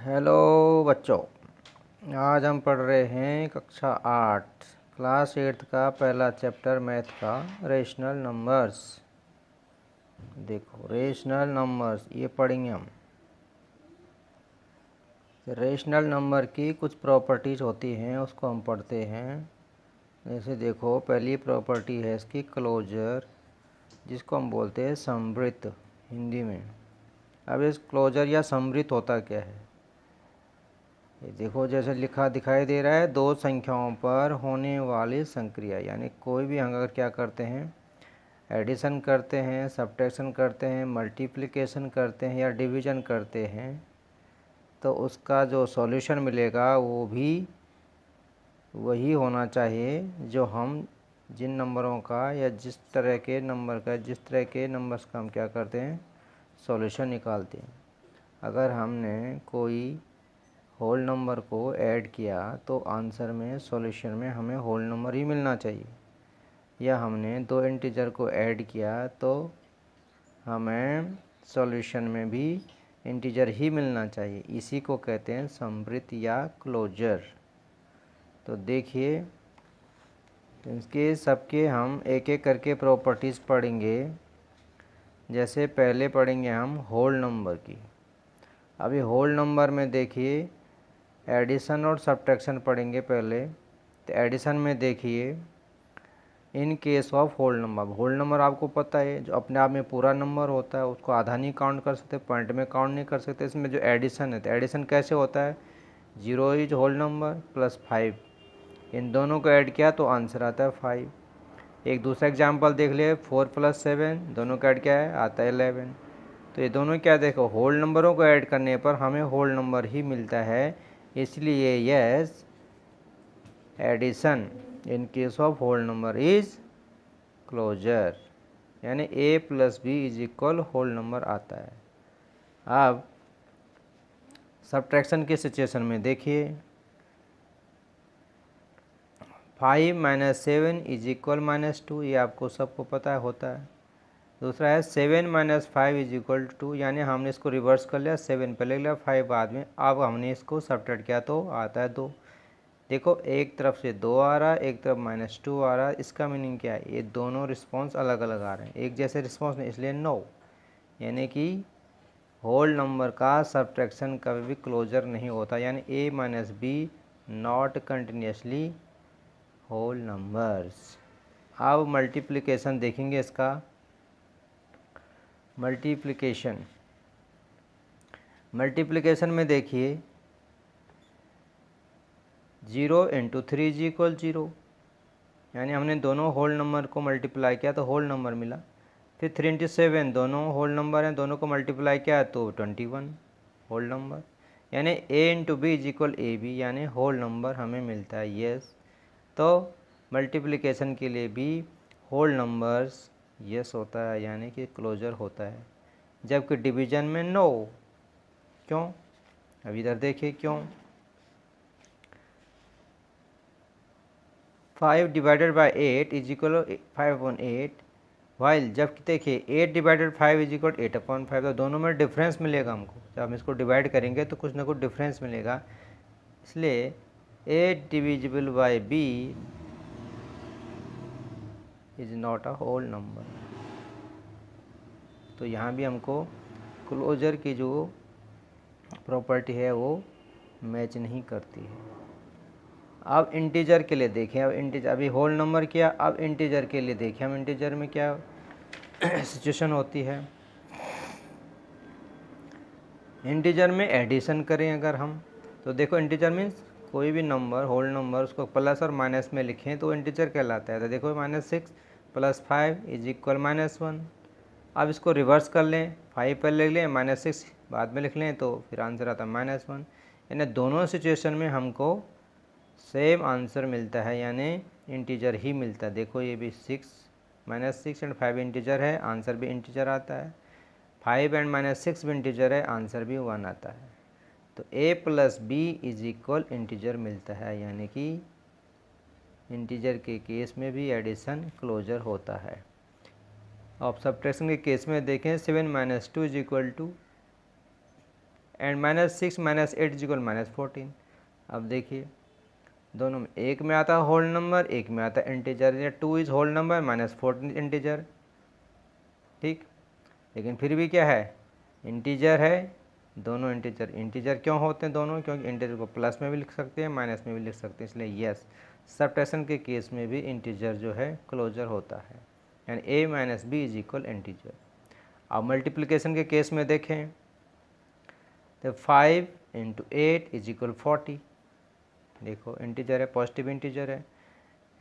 Hello बच्चों, आज हम पढ़ रहे हैं कक्षा 8 क्लास 8 का पहला चैप्टर मैथ का रेशनल नंबर्स। देखो रेशनल नंबर्स ये पढ़ेंगे हम। रेशनल नंबर की कुछ प्रॉपर्टीज़ होती हैं उसको हम पढ़ते हैं। जैसे देखो पहली प्रॉपर्टी है इसकी क्लोजर, जिसको हम बोलते हैं समवृत्त हिंदी में। अब इस क्लोजर या समवृत्त होता क्या है, ये देखो जैसे लिखा दिखाई दे रहा है, दो संख्याओं पर होने वाली संक्रिया, यानी कोई भी हम अगर क्या करते हैं, एडिशन करते हैं, सब्ट्रैक्शन करते हैं, मल्टीप्लिकेशन करते हैं या डिवीज़न करते हैं, तो उसका जो सॉल्यूशन मिलेगा वो भी वही होना चाहिए जो हम जिन नंबरों का या जिस तरह के नंबर्स का हम क्या करते हैं, सॉल्यूशन निकालते हैं। अगर हमने कोई होल नंबर को ऐड किया तो आंसर में सॉल्यूशन में हमें होल नंबर ही मिलना चाहिए, या हमने दो इंटीजर को ऐड किया तो हमें सॉल्यूशन में भी इंटीजर ही मिलना चाहिए। इसी को कहते हैं समवृत्त या क्लोजर। तो देखिए इसके सबके हम एक एक करके प्रॉपर्टीज़ पढ़ेंगे। जैसे पहले पढ़ेंगे हम होल नंबर की। अभी होल नंबर में देखिए एडिशन और सब्ट्रैक्शन पढ़ेंगे पहले। तो एडिशन में देखिए in case of whole number आपको पता है जो अपने आप में पूरा नंबर होता है उसको आधा नहीं काउंट कर सकते, पॉइंट में काउंट नहीं कर सकते। इसमें जो एडिशन है तो एडिशन कैसे होता है, 0 इज होल नंबर प्लस 5, इन दोनों को ऐड किया तो आंसर आता है 5। एक दूसरा एग्जाम्पल देख लिए, 4 + 7 दोनों का ऐड क्या है, आता है 11। तो ये दोनों क्या देखो होल नंबरों को ऐड करने पर हमें होल नंबर ही मिलता है, इसलिए yes addition in case of whole number is closure, यानी a + b = होल नंबर आता है। अब सब्ट्रैक्शन के सिचुएशन में देखिए 5 - 7 = -2, ये आपको सबको पता है होता है। दूसरा है 7 - 5 = 2, यानी हमने इसको रिवर्स कर लिया, 7 पहले लिया 5 बाद में। अब हमने इसको सब्ट्रैक्ट किया तो आता है 2। देखो एक तरफ से 2 आ रहा है, एक तरफ -2 आ रहा है। इसका मीनिंग क्या है, ये दोनों रिस्पॉन्स अलग अलग आ रहे हैं, एक जैसे रिस्पॉन्स नहीं, इसलिए नो, यानी कि होल नंबर का सब्ट्रैक्शन कभी भी क्लोजर नहीं होता, यानी a - b not continuously whole numbers. अब मल्टीप्लिकेशन देखेंगे इसका। मल्टीप्लिकेशन में देखिए 0 × 3 = 0, यानी हमने दोनों होल नंबर को मल्टीप्लाई किया तो होल नंबर मिला। फिर 3 × 7 दोनों होल नंबर हैं, दोनों को मल्टीप्लाई किया तो 21 होल नंबर, यानी a × b = ab, यानी होल नंबर हमें मिलता है, यस। तो मल्टीप्लिकेशन के लिए भी होल नंबर्स यस होता है, यानी कि क्लोजर होता है, जबकि डिवीज़न में नो। क्यों, अब इधर देखिए क्यों। 5 ÷ 8 = 5/8, वाइल जब देखिए 8 ÷ 5 = 8/5, तो दोनों में डिफरेंस मिलेगा हमको। जब हम इसको डिवाइड करेंगे तो कुछ ना कुछ डिफरेंस मिलेगा, इसलिए a divisible by b is not a whole number. तो यहाँ भी हमको क्लोजर की जो प्रॉपर्टी है वो मैच नहीं करती है। अब इंटीजर के लिए देखें, अब इंटीजर अभी होल नंबर किया, अब इंटीजर के लिए देखें हम इंटीजर में क्या सिचुएशन होती है। इंटीजर में एडिशन करें अगर हम, तो देखो इंटीजर मीन्स कोई भी नंबर होल नंबर उसको प्लस और माइनस में लिखें तो इंटीजर कहलाता है। तो देखो -6 + 5 = -1। अब इसको रिवर्स कर लें, 5 पहले लिख लें, -6 बाद में लिख लें, तो फिर आंसर आता है -1। यानी दोनों सिचुएशन में हमको सेम आंसर मिलता है, यानी इंटीजर ही मिलता है। देखो ये भी -6 एंड 5 इंटीजर है, आंसर भी इंटीजर आता है। 5 एंड -6 भी इंटीजर है, आंसर भी 1 आता है। तो a + b = इंटीजर मिलता है, यानी कि इंटीजर के केस में भी एडिशन क्लोजर होता है। अब सब्ट्रैक्शन के केस में देखें 7 - 2 = एंड -6 - 8 = -14। अब देखिए दोनों में, एक में आता है होल नंबर, एक में आता है integer. 2 is whole number, -14 integer, ठीक। लेकिन फिर भी क्या है, इंटीजर है, दोनों इंटीजर। इंटीजर क्यों होते हैं दोनों, क्योंकि इंटीजर को प्लस में भी लिख सकते हैं, माइनस में भी लिख सकते हैं, इसलिए यस सबट्रैक्शन के केस में भी इंटीजर जो है क्लोजर होता है, यानी a - b = इंटीजर। अब मल्टीप्लिकेशन के केस में देखें तो 5 × 8 = 40। देखो इंटीजर है, पॉजिटिव इंटीजर है,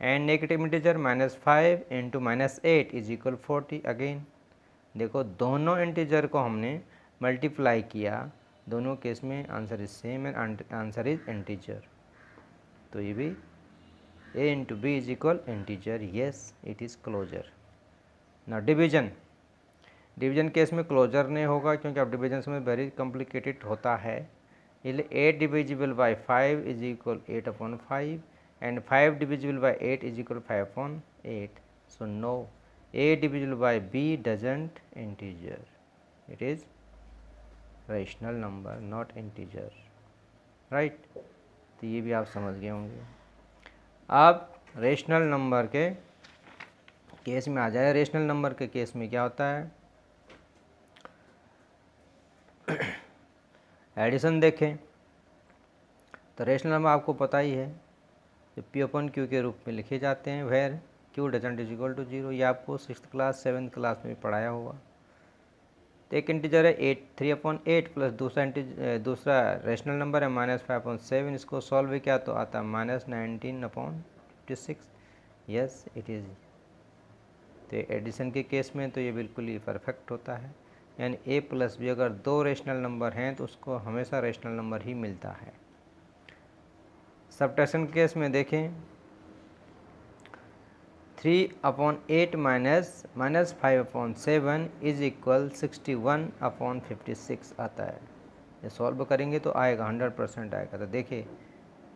एंड नेगेटिव इंटीजर -5 × -8 = 40 अगेन। देखो दोनों इंटीजर को हमने मल्टीप्लाई किया, दोनों केस में answer is same and answer is integer. तो ये भी a × b = integer, yes it is closure. ना डिवीजन, डिवीजन केस में क्लोजर नहीं होगा, क्योंकि अब डिवीजन में वेरी कॉम्प्लिकेटेड होता है, इसलिए 8 divisible by 5 = 8/5 and 5 divisible by 8 = 5/8. So no, a divisible by b doesn't integer, it is rational number not integer, right? तो ये भी आप समझ गए होंगे। अब रेशनल नंबर के केस में आ जाए। रेशनल नंबर के केस में क्या होता है, एडिशन देखें तो रेशनल नंबर आपको पता ही है, जो P/Q के रूप में लिखे जाते हैं, वेयर Q डजंट = 0। ये आपको 6th क्लास 7th क्लास में भी पढ़ाया होगा। तो एक इंटीजर है 3/8 प्लस दूसरा रेशनल नंबर है -5/7। इसको सॉल्व किया तो आता है -19/56। Yes it is. तो एडिशन के केस में तो ये बिल्कुल ही परफेक्ट होता है, यानी a + b अगर दो रेशनल नंबर हैं तो उसको हमेशा रेशनल नंबर ही मिलता है। सबट्रैक्शन केस में देखें 3/8 - -5/7 = 61/56 आता है। ये सॉल्व करेंगे तो आएगा 100% आएगा। तो देखिए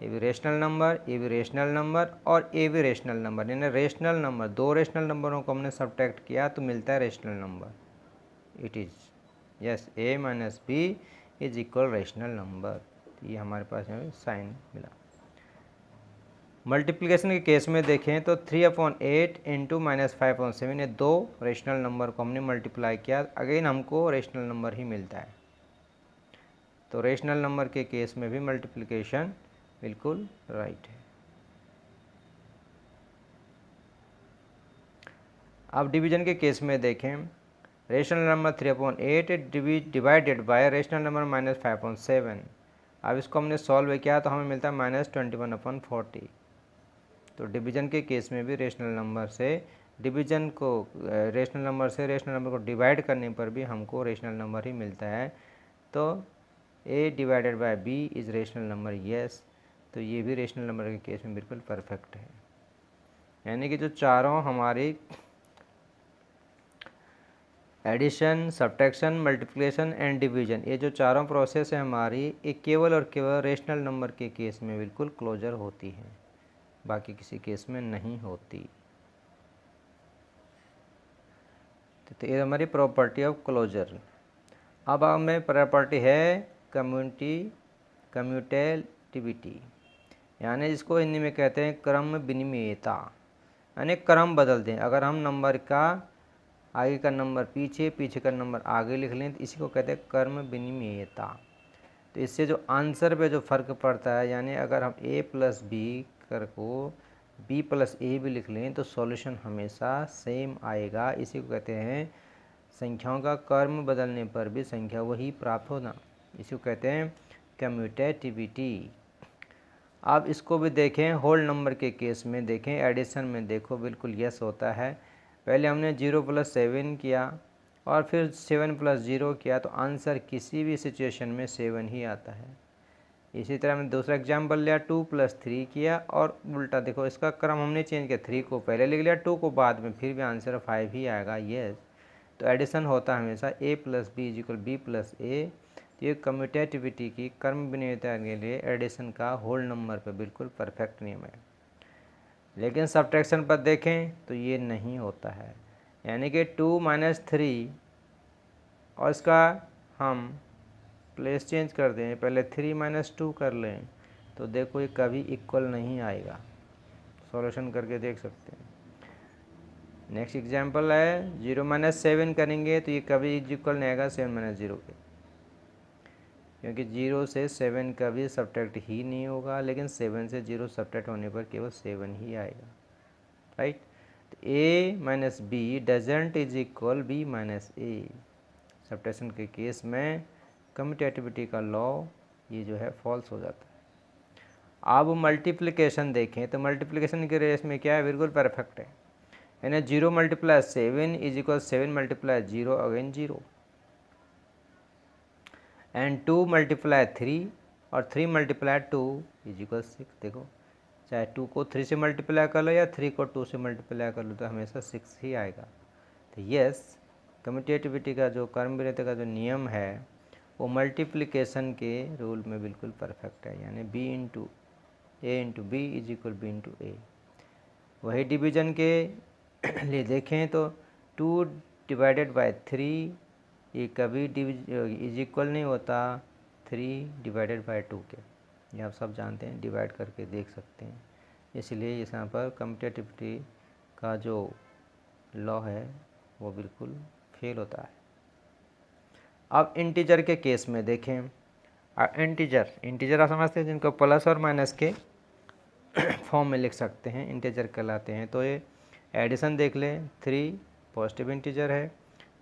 ये भी रेशनल नंबर, ये भी रेशनल नंबर और ये भी रेशनल नंबर, यानी रेशनल नंबर, दो रेशनल नंबरों को हमने सबट्रैक्ट किया तो मिलता है rational number. It is yes a - b = rational number. ये हमारे पास यहाँ साइन मिला। मल्टीप्लिकेशन के केस में देखें तो 3/8 × -5/7, ये दो रेशनल नंबर को हमने मल्टीप्लाई किया, अगेन हमको रेशनल नंबर ही मिलता है। तो रेशनल नंबर के केस में भी मल्टीप्लिकेशन बिल्कुल राइट है। अब डिवीजन के केस में देखें, rational number 3/8 divided by rational number -5/7। अब इसको हमने सॉल्व किया तो हमें मिलता है -21/40। तो डिवीजन के केस में भी रेशनल नंबर से डिवीजन को रेशनल नंबर से रेशनल नंबर को डिवाइड करने पर भी हमको रेशनल नंबर ही मिलता है। तो a / b is rational number, yes. तो ये भी रेशनल नंबर के केस में बिल्कुल परफेक्ट है, यानी कि जो चारों हमारी addition, subtraction, multiplication and division, ये जो चारों प्रोसेस है हमारी, ये केवल और केवल रेशनल नंबर के केस में बिल्कुल क्लोजर होती है, बाकी किसी केस में नहीं होती। तो ये हमारी प्रॉपर्टी ऑफ क्लोजर। अब हमें प्रॉपर्टी है कम्यूटेटिविटी, यानी जिसको हिंदी में कहते हैं क्रम विनिमेयता, यानी क्रम बदल दें। अगर हम नंबर का आगे का नंबर पीछे, पीछे का नंबर आगे लिख लें तो इसी को कहते हैं क्रम विनिमेयता। तो इससे जो आंसर पे जो फ़र्क पड़ता है, यानी अगर हम a + b को b + a भी लिख लें तो सॉल्यूशन हमेशा सेम आएगा। इसी को कहते हैं संख्याओं का क्रम बदलने पर भी संख्या वही प्राप्त होना, इसी को कहते हैं कम्यूटेटिविटी। अब इसको भी देखें होल नंबर के केस में, देखें एडिशन में, देखो बिल्कुल यस होता है। पहले हमने 0 + 7 किया और फिर 7 + 0 किया तो आंसर किसी भी सिचुएशन में 7 ही आता है। इसी तरह हमने दूसरा एग्जाम्पल लिया, 2 + 3 किया और उल्टा देखो इसका क्रम हमने चेंज किया, 3 को पहले लिख लिया, 2 को बाद में, फिर भी आंसर 5 ही आएगा, यस। तो एडिशन होता है हमेशा a + b = b + a। तो ये कम्यूटेटिविटी की क्रम विनिमेयता के लिए एडिशन का होल नंबर पर बिल्कुल परफेक्ट नियम है। लेकिन सब्ट्रैक्शन पर देखें तो ये नहीं होता है, यानी कि 2 - 3 और इसका हम प्लेस चेंज कर दें, पहले 3 माइनस 2 कर लें, तो देखो ये कभी इक्वल नहीं आएगा। सॉल्यूशन करके देख सकते हैं। नेक्स्ट एग्जांपल है 0 माइनस 7 करेंगे तो ये कभी इक्वल नहीं आएगा 7 माइनस 0 के, क्योंकि 0 से 7 कभी सब्ट्रैक्ट ही नहीं होगा, लेकिन 7 से 0 सब्ट्रैक्ट होने पर केवल 7 ही आएगा, राइट। तो a minus B doesn't is equal b minus a. Subtraction के केस में कम्यूटेटिविटी का लॉ ये जो है फॉल्स हो जाता है। अब मल्टीप्लिकेशन देखें तो मल्टीप्लिकेशन के रेस में क्या है, बिल्कुल परफेक्ट है, यानी 0 multiply 7 is equal 7 multiply 0 again 0, and 2 multiply 3 और 3 मल्टीप्लाई 2 इज इक्वल 6। देखो चाहे 2 को 3 से मल्टीप्लाई कर लो या 3 को 2 से मल्टीप्लाई कर लो तो हमेशा 6 ही आएगा। तो यस, कम्यूटेटिविटी का जो कर्मवीरता का जो नियम है वो मल्टीप्लिकेशन के रूल में बिल्कुल परफेक्ट है, यानी b into A into B is equal B into A. वही डिवीजन के लिए देखें तो 2 डिवाइडेड बाय 3 ये कभी इज इक्वल नहीं होता 3 डिवाइडेड बाय 2 के, ये आप सब जानते हैं, डिवाइड करके देख सकते हैं। इसलिए इस यहाँ पर कम्यूटेटिविटी का जो लॉ है वो बिल्कुल फेल होता है। अब इंटीजर के केस में देखें, इंटीजर आप समझते हैं जिनको प्लस और माइनस के फॉर्म में लिख सकते हैं, इंटीजर कहलाते हैं। तो ये एडिशन देख लें, 3 पॉजिटिव इंटीजर है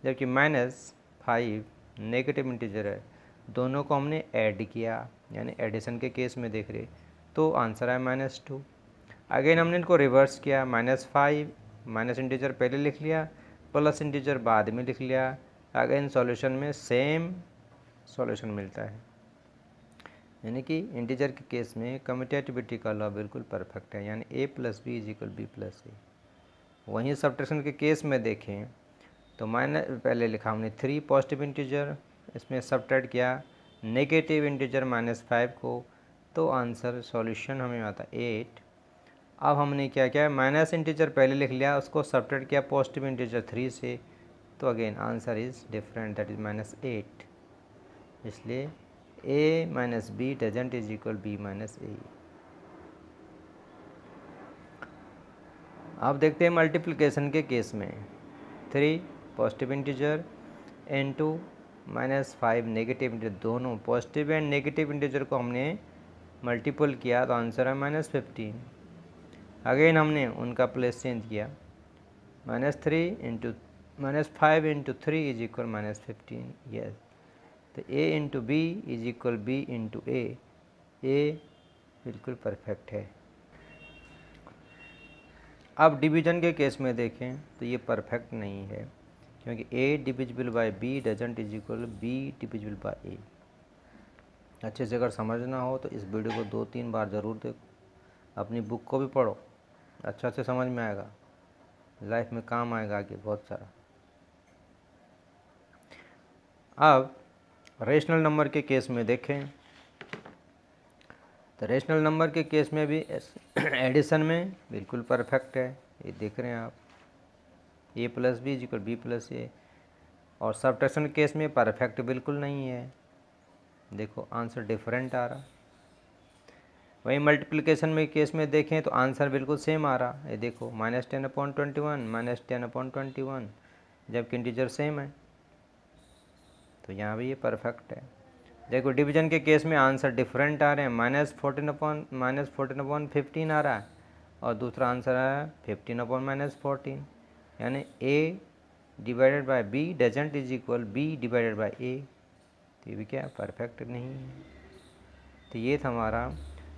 जबकि -5 नेगेटिव इंटीजर है, दोनों को हमने ऐड किया, यानी एडिशन के केस में देख रहे तो आंसर है -2। अगेन हमने इनको रिवर्स किया, -5 माइनस इंटीजर पहले लिख लिया, प्लस इंटीजर बाद में लिख लिया, अगेन सॉल्यूशन में सेम सॉल्यूशन मिलता है। यानी कि इंटीजर के केस में कम्यूटेटिविटी का लॉ बिल्कुल परफेक्ट है, यानी a plus B is equal B plus A. वहीं सब्ट्रैक्शन के केस में देखें तो पहले लिखा हमने 3 पॉजिटिव इंटीजर, इसमें सब्ट्रैक्ट किया नेगेटिव इंटीजर -5 को, तो आंसर सॉल्यूशन हमें आता 8। अब हमने क्या किया, माइनस इंटीजर पहले लिख लिया, उसको सब्ट्रैक्ट किया पॉजिटिव इंटीजर 3 से, तो again answer is different, that is -8। इसलिए a minus B doesn't is equal b minus A. अब देखते हैं मल्टीप्लिकेशन के केस में, 3 positive integer into -5 negative integer, दोनों पॉजिटिव एंड नेगेटिव इंटीजर को हमने मल्टीपल किया तो आंसर है -15। अगेन हमने उनका प्लेस चेंज किया, -5 इंटू 3 इज इक्वल -15। यस, तो a into B is equal B into A बिल्कुल परफेक्ट है। अब डिवीजन के केस में देखें तो ये परफेक्ट नहीं है, क्योंकि a divisible by b doesn't is equal b divisible by a। अच्छे से अगर समझना हो तो इस वीडियो को 2-3 बार ज़रूर देखो, अपनी बुक को भी पढ़ो, अच्छा से समझ में आएगा, लाइफ में काम आएगा आगे बहुत सारा। अब रेशनल नंबर के केस में देखें तो रेशनल नंबर के केस में भी एडिशन में बिल्कुल परफेक्ट है, ये देख रहे हैं आप, a plus B equal B plus A. और सब्ट्रैक्शन केस में परफेक्ट बिल्कुल नहीं है, देखो आंसर डिफरेंट आ रहा। वहीं मल्टीप्लिकेशन में केस में देखें तो आंसर बिल्कुल सेम आ रहा, ये देखो -10/21 -10/21, जबकि इंटीजर सेम है, तो यहाँ भी ये परफेक्ट है। देखो डिवीजन के केस में आंसर डिफरेंट आ रहे हैं, -14/15 आ रहा है और दूसरा आंसर है 15/-14, यानी a divided by b doesn't is equal b divided by a, तो ये भी क्या परफेक्ट नहीं है। तो ये था हमारा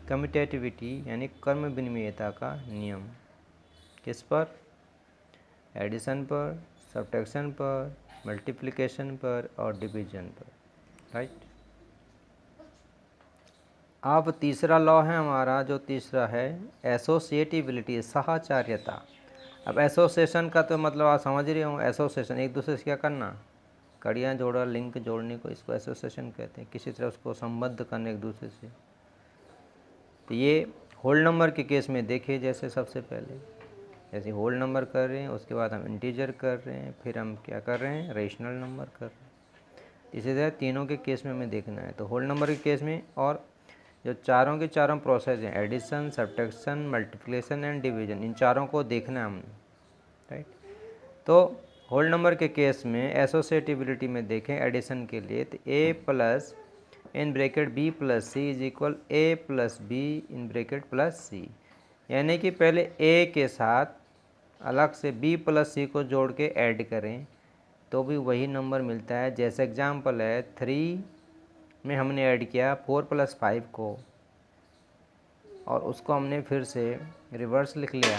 कम्यूटेटिविटी यानी कर्म विनिमयता का नियम, किस पर, एडिशन पर, सब्ट्रैक्शन पर, मल्टीप्लिकेशन पर और डिवीजन पर, राइट। अब तीसरा लॉ है हमारा, जो तीसरा है एसोसिएटिविटी, साहचर्यता। अब एसोसिएशन का तो मतलब आप समझ रहे हो, एसोसिएशन एक दूसरे से क्या करना, कड़ियाँ जोड़ा, लिंक जोड़ने को इसको एसोसिएशन कहते हैं, किसी तरह उसको संबद्ध करने एक दूसरे से। तो ये होल नंबर के केस में देखिए, जैसे सबसे पहले जैसे होल नंबर कर रहे हैं, उसके बाद हम इंटीजर कर रहे हैं, फिर हम क्या कर रहे हैं, रेशनल नंबर कर रहे हैं। इसी तरह तीनों के केस में हमें देखना है। तो होल नंबर के केस में और जो चारों के चारों प्रोसेस हैं, addition, subtraction, multiplication and division, इन चारों को देखना है हमने, राइट। तो होल नंबर के केस में एसोसिएटिविटी में देखें एडिशन के लिए, तो A plus in bracket B plus C is equal A plus B in bracket plus C, यानी कि पहले ए के साथ अलग से बी प्लस सी को जोड़ के ऐड करें तो भी वही नंबर मिलता है। जैसे एग्जांपल है 3 में हमने ऐड किया 4 + 5 को, और उसको हमने फिर से रिवर्स लिख लिया,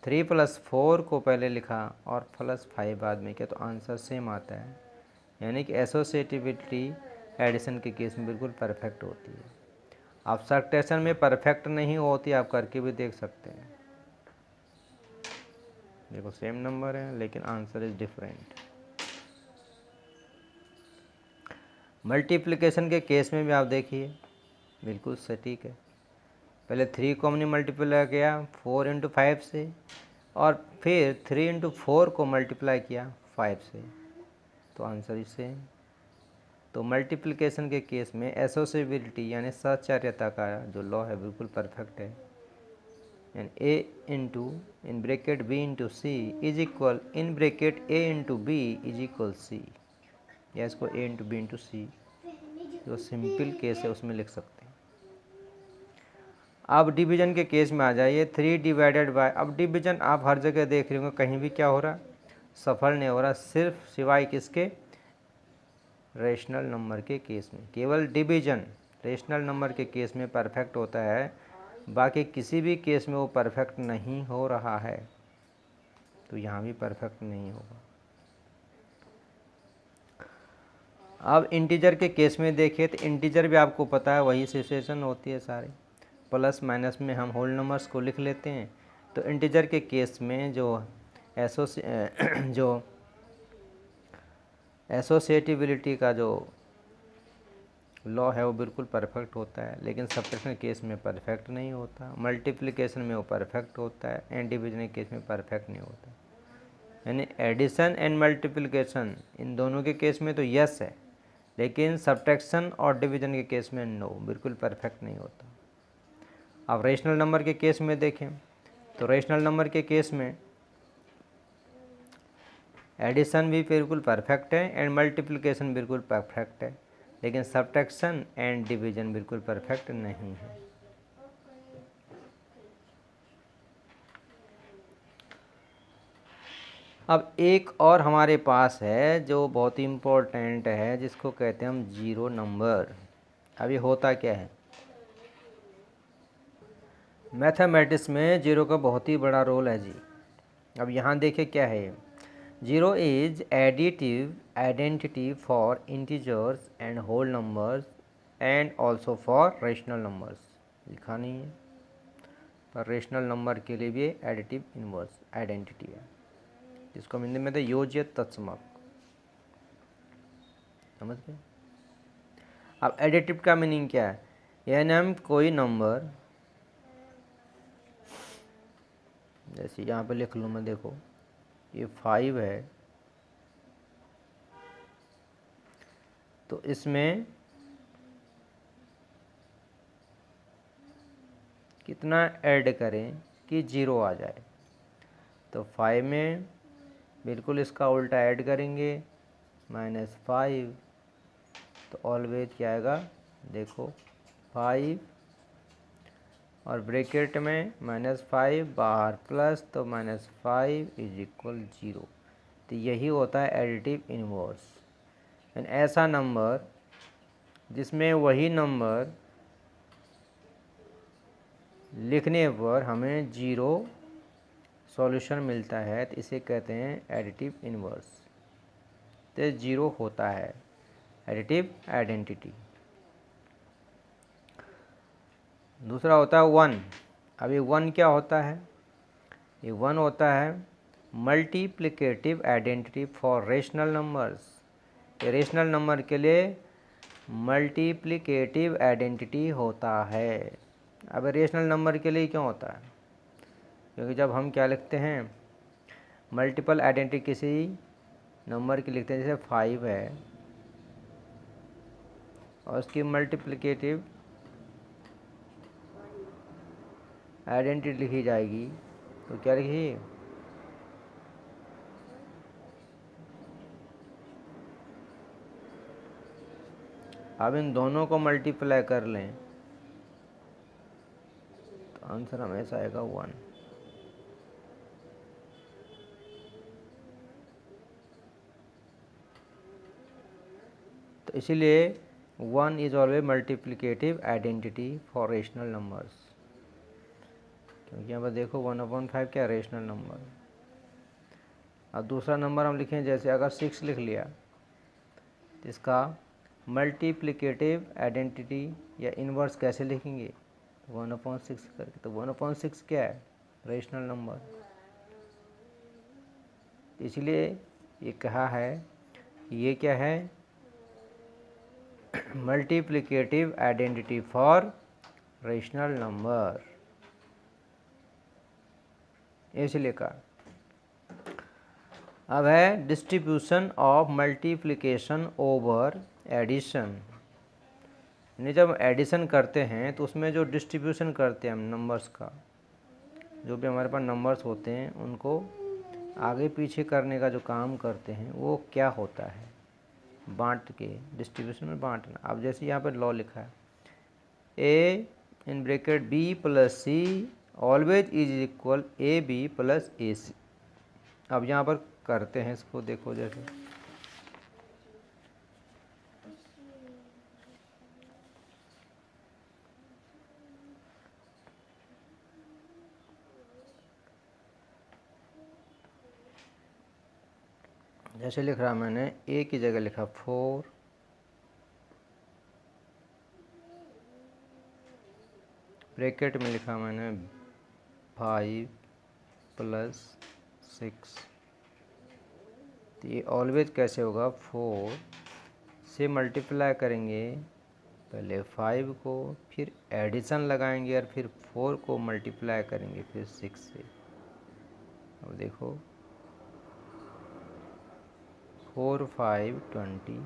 3 + 4 को पहले लिखा और +5 बाद में किया, तो आंसर सेम आता है। यानी कि एसोसिएटिविटी एडिशन के केस में बिल्कुल परफेक्ट होती है। आप सब्ट्रैक्शन में परफेक्ट नहीं होती, आप करके भी देख सकते हैं। देखो सेम नंबर है लेकिन आंसर इज डिफरेंट। मल्टीप्लिकेशन के केस में भी आप देखिए बिल्कुल सटीक है। पहले 3 को हमने मल्टीप्लाई किया 4 × 5 से, और फिर 3 × 4 को मल्टीप्लाई किया 5 से, तो आंसर इज सेम। तो मल्टीप्लिकेशन के केस में एसोसिएबिलिटी यानी सचार्यता का जो लॉ है बिल्कुल परफेक्ट है। यानी A into in bracket B into C is equal in bracket A into B is equal C, या इसको A into B into C जो सिंपल केस है उसमें लिख सकते हैं। अब डिवीजन के केस में आ जाइए, 3 डिवाइडेड बाय, अब डिवीजन आप हर जगह देख रहे होंगे, कहीं भी क्या हो रहा, सफल नहीं हो रहा, सिर्फ सिवाय किसके, रेशनल नंबर के केस में। केवल डिवीजन रेशनल नंबर के केस में परफेक्ट होता है, बाकी किसी भी केस में वो परफेक्ट नहीं हो रहा है, तो यहाँ भी परफेक्ट नहीं होगा। अब इंटीजर के केस में देखिए, तो इंटीजर भी आपको पता है वही सिचुएशन होती है सारी, प्लस माइनस में हम होल नंबर्स को लिख लेते हैं। तो इंटीजर के केस में जो एसोसिएटिविटी का जो लॉ है वो बिल्कुल परफेक्ट होता है, लेकिन सब्ट्रैक्शन केस में परफेक्ट नहीं होता, मल्टीप्लिकेशन में वो परफेक्ट होता है, एंड डिवीजन के केस में परफेक्ट नहीं होता। यानी एडिशन एंड मल्टीप्लिकेशन इन दोनों के केस में तो यस है, लेकिन सब्ट्रैक्शन और डिवीजन के केस में नो, बिल्कुल परफेक्ट नहीं होता। अब रेशनल नंबर के केस में देखें, तो रेशनल नंबर के केस में एडिशन भी बिल्कुल परफेक्ट है एंड मल्टीप्लिकेशन बिल्कुल परफेक्ट है, लेकिन सब्ट्रैक्शन एंड डिवीजन बिल्कुल परफेक्ट नहीं है। अब एक और हमारे पास है जो बहुत ही इम्पोर्टेंट है, जिसको कहते हैं हम जीरो नंबर। अब ये होता क्या है, मैथमेटिक्स में जीरो का बहुत ही बड़ा रोल है जी। अब यहाँ देखिए क्या है, zero is additive identity for integers and whole numbers and also for rational numbers. लिखा नहीं है, पर रेशनल नंबर के लिए भी एडिटिव इनवर्स आइडेंटिटी है, जिसको हम हिंदी में योज्य तत्समक, समझ गए। अब एडिटिव का मीनिंग क्या है, यानी हम कोई नंबर, जैसे यहाँ पे लिख लूँ मैं, देखो ये 5 है, तो इसमें कितना ऐड करें कि 0 आ जाए। तो 5 में बिल्कुल इसका उल्टा ऐड करेंगे, -5, तो ऑलवेज क्या आएगा, देखो 5 और ब्रैकेट में -5 बाहर प्लस, तो -5 = 0। तो यही होता है एडिटिव इनवर्स। यानी ऐसा नंबर जिसमें वही नंबर लिखने पर हमें 0 सॉल्यूशन मिलता है, तो इसे कहते हैं एडिटिव इनवर्स। तो 0 होता है एडिटिव आइडेंटिटी। दूसरा होता है 1। अब ये 1 क्या होता है, ये 1 होता है multiplicative identity for rational numbers. ये रेशनल नंबर के लिए मल्टीप्लिकेटिव आइडेंटिटी होता है। अब रेशनल नंबर के लिए क्यों होता है, क्योंकि जब हम क्या लिखते हैं, मल्टीपल आइडेंटिटी किसी नंबर की लिखते हैं, जैसे 5 है और इसकी मल्टीप्लिकेटिव आइडेंटिटी लिखी जाएगी। तो क्या लिखिए, अब इन दोनों को मल्टीप्लाई कर लें तो आंसर हमेशा आएगा 1। तो इसीलिए 1 is always multiplicative identity for rational numbers, क्योंकि यहाँ पर देखो 1/5 क्या रेशनल नंबर। अब दूसरा नंबर हम लिखें, जैसे अगर 6 लिख लिया तो इसका मल्टीप्लिकेटिव आइडेंटिटी या इन्वर्स कैसे लिखेंगे, 1/6 करके। तो 1/6 क्या है, रेशनल नंबर। इसलिए ये कहा है ये क्या है, multiplicative identity for rational number, इसलिए कहा। अब है distribution of multiplication over addition. जब एडिशन करते हैं तो उसमें जो डिस्ट्रीब्यूशन करते हैं हम नंबर्स का, जो भी हमारे पास नंबर्स होते हैं उनको आगे पीछे करने का जो काम करते हैं वो क्या होता है, बांट के, डिस्ट्रीब्यूशन में बांटना। अब जैसे यहाँ पर लॉ लिखा है, A in bracket B plus C always is equal A B plus A C. अब यहाँ पर करते हैं इसको, देखो जैसे लिख रहा मैंने, ए की जगह लिखा 4, ब्रैकेट में लिखा मैंने 5 प्लस 6। तो ये ऑलवेज कैसे होगा, 4 से मल्टीप्लाई करेंगे पहले 5 को, फिर एडिशन लगाएंगे और फिर 4 को मल्टीप्लाई करेंगे फिर 6 से। अब देखो 4 5 20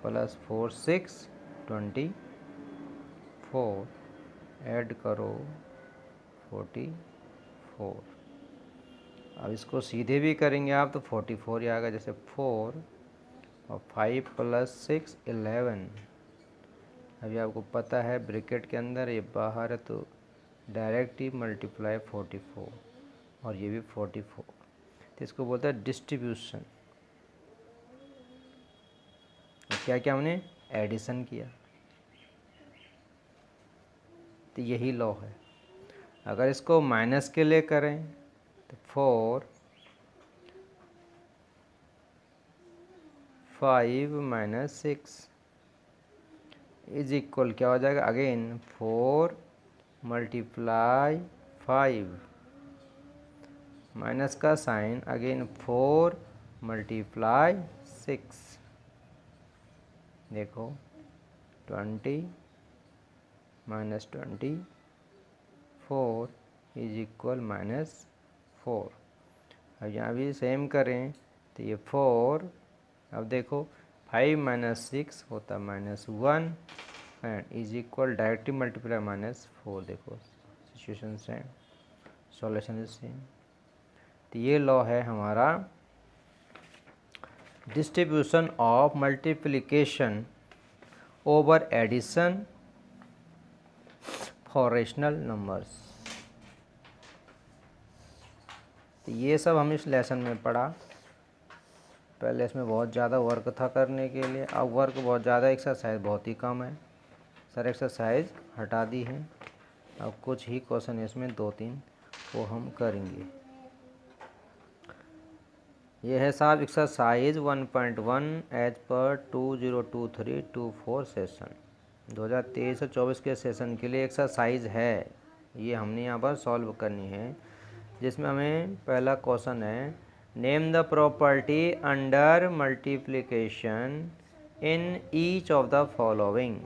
प्लस 4 6 24, ऐड करो 44। अब इसको सीधे भी करेंगे आप तो 44 ही आएगा, जैसे 4 और 5 प्लस 6 11। अभी आपको पता है ब्रैकेट के अंदर ये बाहर है तो डायरेक्ट ही मल्टीप्लाई 44 और ये भी 44। तो इसको बोलता है डिस्ट्रीब्यूशन। क्या क्या हमने एडिशन किया, तो यही लॉ है। अगर इसको माइनस के लिए करें तो 4 5 माइनस 6 इज इक्वल क्या हो जाएगा, अगेन 4 मल्टीप्लाई 5, माइनस का साइन, अगेन 4 मल्टीप्लाई 6। देखो 20 माइनस 24 इज इक्वल -4। अब यहाँ भी सेम करें तो ये 4, अब देखो 5 माइनस 6 होता -1 and is equal directly multiply -4। देखो situation same, solution is same. तो ये लॉ है हमारा distribution of multiplication over addition for rational numbers. तो ये सब हम इस लेसन में पढ़ा। पहले इसमें बहुत ज़्यादा वर्क था करने के लिए, अब वर्क बहुत ज़्यादा, एक्सरसाइज बहुत ही कम है। सर एक्सरसाइज हटा दी है, अब कुछ ही क्वेश्चन इसमें 2-3 वो हम करेंगे। ये है साहब एक्सरसाइज 1.1 एज पर 2023-24 सेशन। 2023 और 24 के सेशन के लिए एक्सरसाइज है, ये हमने यहाँ पर सॉल्व करनी है। जिसमें हमें पहला क्वेश्चन है, name the property under multiplication in each of the following.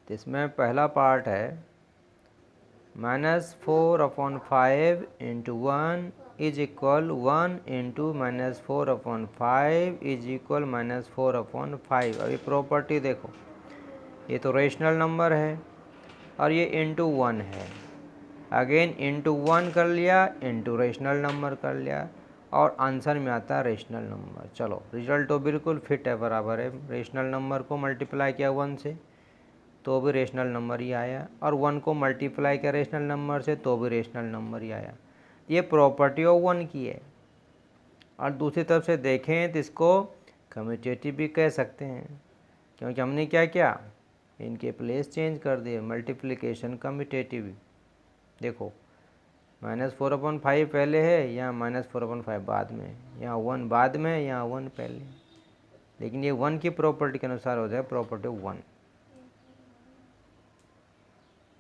इसमें पहला पार्ट है -4/5 × 1 is equal 1 into -4/5 is equal -4/5। अभी प्रॉपर्टी देखो, ये तो रेशनल नंबर है और ये इंटू 1 है। अगेन इंटू 1 कर लिया, इंटू रेशनल नंबर कर लिया और आंसर में आता है रेशनल नंबर। चलो रिजल्ट तो बिल्कुल फिट है, बराबर है। रेशनल नंबर को मल्टीप्लाई किया 1 से तो भी रेशनल नंबर ही आया, और 1 को मल्टीप्लाई किया रेशनल नंबर से तो भी रेशनल नंबर ही आया। ये प्रॉपर्टी ऑफ 1 की है। और दूसरी तरफ से देखें तो इसको कम्यूटेटिव भी कह सकते हैं, क्योंकि हमने क्या किया, इनके प्लेस चेंज कर दिए, मल्टीप्लिकेशन कम्यूटेटिव। देखो -4/5 पहले है, यहाँ -4/5 बाद में है, यहाँ 1 बाद में है, यहाँ 1 पहले है। लेकिन ये 1 की प्रॉपर्टी के अनुसार हो जाए प्रॉपर्टी 1,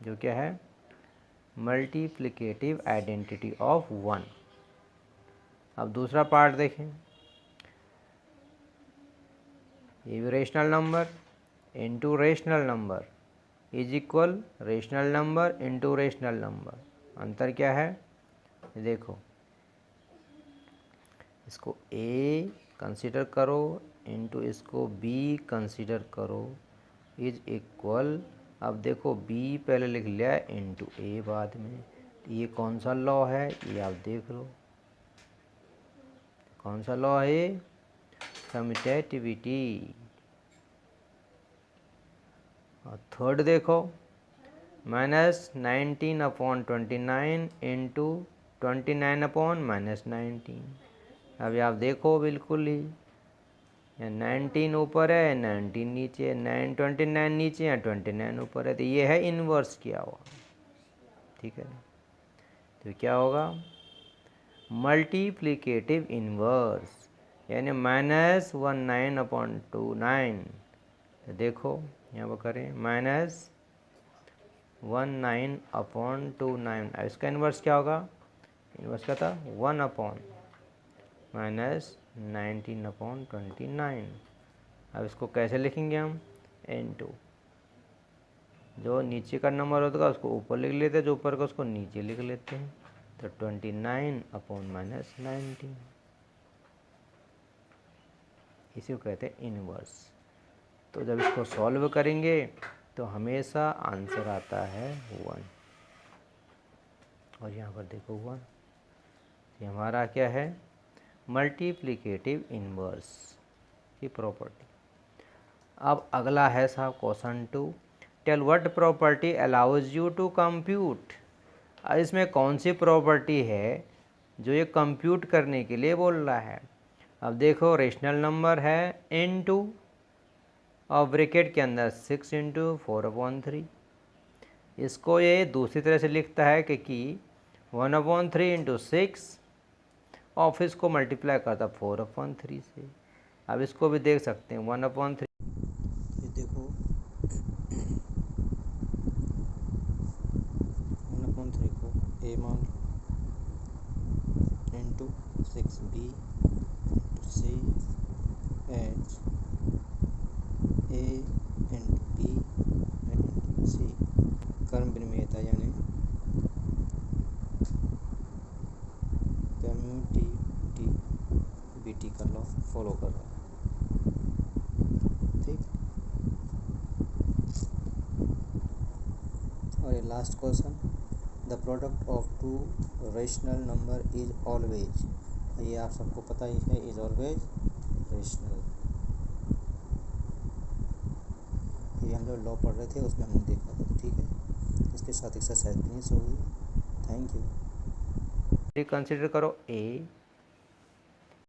जो क्या है, मल्टीप्लिकेटिव आइडेंटिटी ऑफ 1। अब दूसरा पार्ट देखें, ये भी rational number into rational number is equal rational number into rational number. अंतर क्या है, देखो, इसको A कंसीडर करो इंटू इसको B कंसीडर करो इज इक्वल, अब देखो B पहले लिख लिया इंटू A बाद में। ये कौन सा लॉ है, ये आप देख लो, कौन सा लॉ है, कम्यूटेटिविटी। और थर्ड देखो, -19/29 इंटू 29/-19। अभी आप देखो बिल्कुल ही, 19 ऊपर है, 19 नीचे है, 29 नीचे है, 29 ऊपर है, तो ये है इन्वर्स किया हुआ। ठीक है, तो क्या होगा, मल्टीप्लिकेटिव इन्वर्स, यानी -19/29। तो देखो यहाँ पर करें -19/29। इसका इन्वर्स क्या होगा, इन्वर्स क्या था, 1/-19/29। अब इसको कैसे लिखेंगे हम, n2, जो नीचे का नंबर होता है उसको ऊपर लिख लेते हैं, जो ऊपर का उसको नीचे लिख लेते हैं। तो 29/-19, इसी को कहते हैं इन्वर्स। तो जब इसको सॉल्व करेंगे तो हमेशा आंसर आता है 1, और यहाँ पर देखो 1। ये हमारा क्या है, मल्टीप्लिकेटिव इन्वर्स की प्रॉपर्टी। अब अगला है साहब question 2, tell what property allows you to compute. अब इसमें कौन सी प्रॉपर्टी है जो ये कंप्यूट करने के लिए बोल रहा है। अब देखो रेशनल नंबर है n2 और ब्रैकेट के अंदर 6 × 4/3। इसको ये दूसरी तरह से लिखता है कि 1/3 × 6 और फिर इसको मल्टीप्लाई करता 4/3 से। अब इसको भी देख सकते हैं 1/3, ये देखो 1/3 को a मान into 6b into c H a into b into c कर्म विनिमयता यानी कम्यूटिविटी का लॉ फॉलो कर रहा है। ठीक, और ये last question, the product of two rational number is always, ये आप सबको पता ही है, इज ऑलवेज रेशनल। ये हम जो लॉ पढ़ रहे थे उसमें हमने देखा था। ठीक है, इसके साथ एक्सरसाइज फिनिश होगी। Thank you. कंसिडर करो A